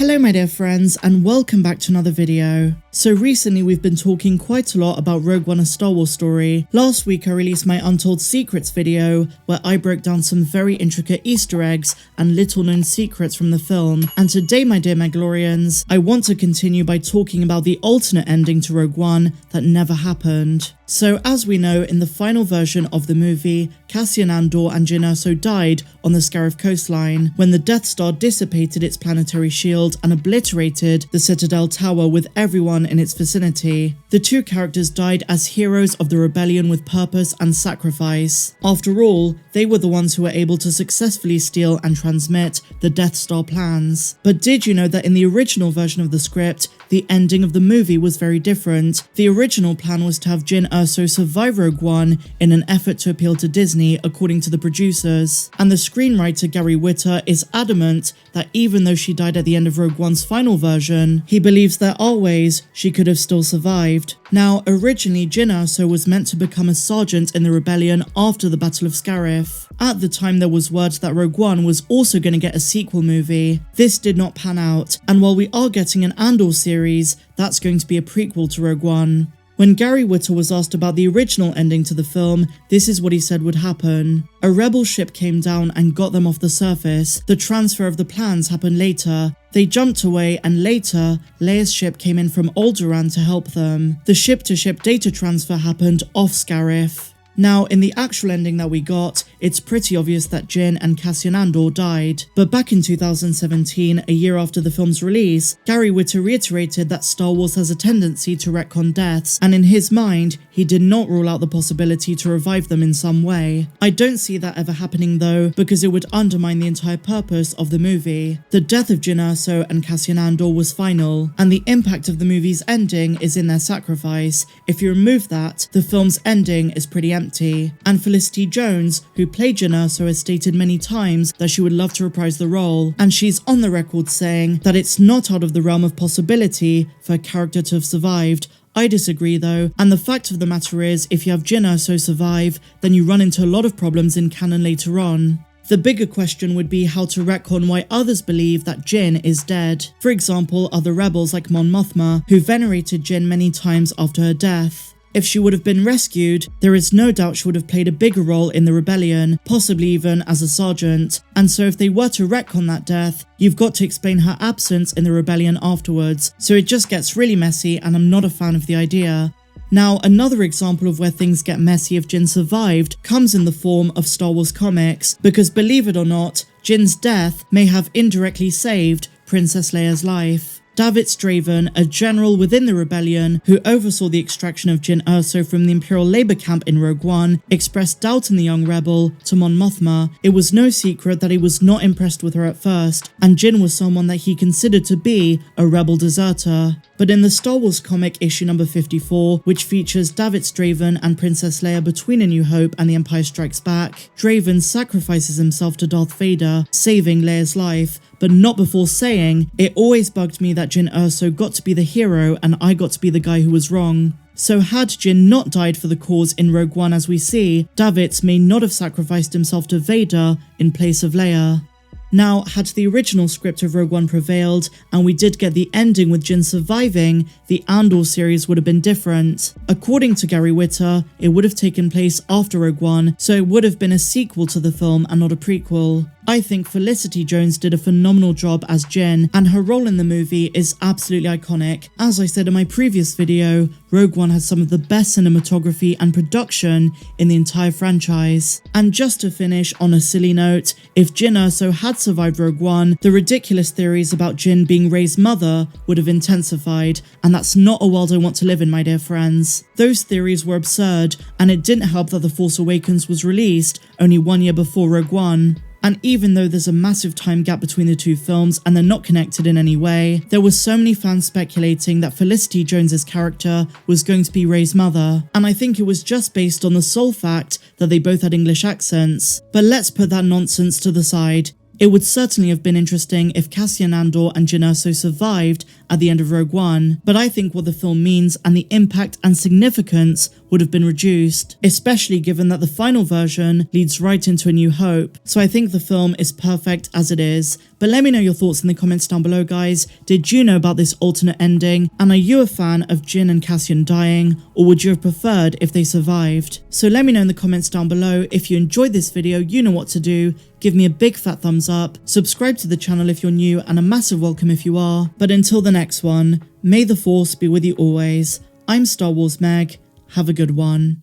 Hello my dear friends, and welcome back to another video. So recently we've been talking quite a lot about Rogue One: A Star Wars Story. Last week I released my Untold Secrets video, where I broke down some very intricate Easter eggs and little known secrets from the film. And today my dear Mandalorians, I want to continue by talking about the alternate ending to Rogue One that never happened. So as we know, in the final version of the movie, Cassian Andor and Jyn Erso died on the Scarif coastline when the Death Star dissipated its planetary shield and obliterated the Citadel Tower with everyone in its vicinity. The two characters died as heroes of the rebellion with purpose and sacrifice. After all, they were the ones who were able to successfully steal and transmit the Death Star plans. But did you know that in the original version of the script, the ending of the movie was very different? The original plan was to have Jyn Erso survive Rogue One in an effort to appeal to Disney, according to the producers. And the screenwriter Gary Whitta is adamant that even though she died at the end of Rogue One's final version, he believes there are ways she could have still survived. Now, originally Jyn Erso was meant to become a sergeant in the rebellion after the Battle of Scarif. At the time there was word that Rogue One was also going to get a sequel movie. This did not pan out, and while we are getting an Andor series, that's going to be a prequel to Rogue One. When Gary Whitta was asked about the original ending to the film, this is what he said would happen. A rebel ship came down and got them off the surface. The transfer of the plans happened later. They jumped away, and later, Leia's ship came in from Alderaan to help them. The ship-to-ship data transfer happened off Scarif. Now, in the actual ending that we got, it's pretty obvious that Jyn and Cassian Andor died. But back in 2017, a year after the film's release, Gary Whitta reiterated that Star Wars has a tendency to retcon deaths, and in his mind, he did not rule out the possibility to revive them in some way. I don't see that ever happening though, because it would undermine the entire purpose of the movie. The death of Jyn Erso and Cassian Andor was final, and the impact of the movie's ending is in their sacrifice. If you remove that, the film's ending is pretty empty. And Felicity Jones, who played Jyn Erso, has stated many times that she would love to reprise the role, and she's on the record saying that it's not out of the realm of possibility for a character to have survived. I disagree though, and the fact of the matter is, if you have Jyn Erso survive, then you run into a lot of problems in canon later on. The bigger question would be how to retcon why others believe that Jyn is dead. For example, other rebels like Mon Mothma, who venerated Jyn many times after her death. If she would have been rescued, there is no doubt she would have played a bigger role in the rebellion, possibly even as a sergeant. And so if they were to retcon that death, you've got to explain her absence in the rebellion afterwards. So it just gets really messy, and I'm not a fan of the idea. Now, another example of where things get messy if Jyn survived comes in the form of Star Wars comics, because believe it or not, Jyn's death may have indirectly saved Princess Leia's life. David Straven, a general within the rebellion who oversaw the extraction of Jyn Erso from the Imperial Labor camp in Rogue One, expressed doubt in the young rebel to Mon Mothma. It was no secret that he was not impressed with her at first, and Jyn was someone that he considered to be a rebel deserter. But in the Star Wars comic issue number 54, which features David Straven and Princess Leia between A New Hope and The Empire Strikes Back, Straven sacrifices himself to Darth Vader, saving Leia's life, but not before saying, "It always bugged me that Jyn Erso got to be the hero and I got to be the guy who was wrong." So had Jyn not died for the cause in Rogue One as we see, David may not have sacrificed himself to Vader in place of Leia. Now, had the original script of Rogue One prevailed, and we did get the ending with Jyn surviving, the Andor series would have been different. According to Gary Whitta, it would have taken place after Rogue One, so it would have been a sequel to the film and not a prequel. I think Felicity Jones did a phenomenal job as Jyn, and her role in the movie is absolutely iconic. As I said in my previous video, Rogue One has some of the best cinematography and production in the entire franchise. And just to finish on a silly note, if Jyn Erso had survived Rogue One, the ridiculous theories about Jyn being Rey's mother would have intensified, and that's not a world I want to live in, my dear friends. Those theories were absurd, and it didn't help that The Force Awakens was released only 1 year before Rogue One. And even though there's a massive time gap between the two films and they're not connected in any way, there were so many fans speculating that Felicity Jones's character was going to be Rey's mother, and I think it was just based on the sole fact that they both had English accents. But let's put that nonsense to the side. It would certainly have been interesting if Cassian Andor and Jyn Erso survived at the end of Rogue One, but I think what the film means and the impact and significance would have been reduced, especially given that the final version leads right into A New Hope. So I think the film is perfect as it is. But let me know your thoughts in the comments down below, guys. Did you know about this alternate ending? And are you a fan of Jyn and Cassian dying, or would you have preferred if they survived? So let me know in the comments down below. If you enjoyed this video, you know what to do. Give me a big fat thumbs up, subscribe to the channel if you're new, and a massive welcome if you are. But until the next one, may the Force be with you always. I'm Star Wars Meg. Have a good one.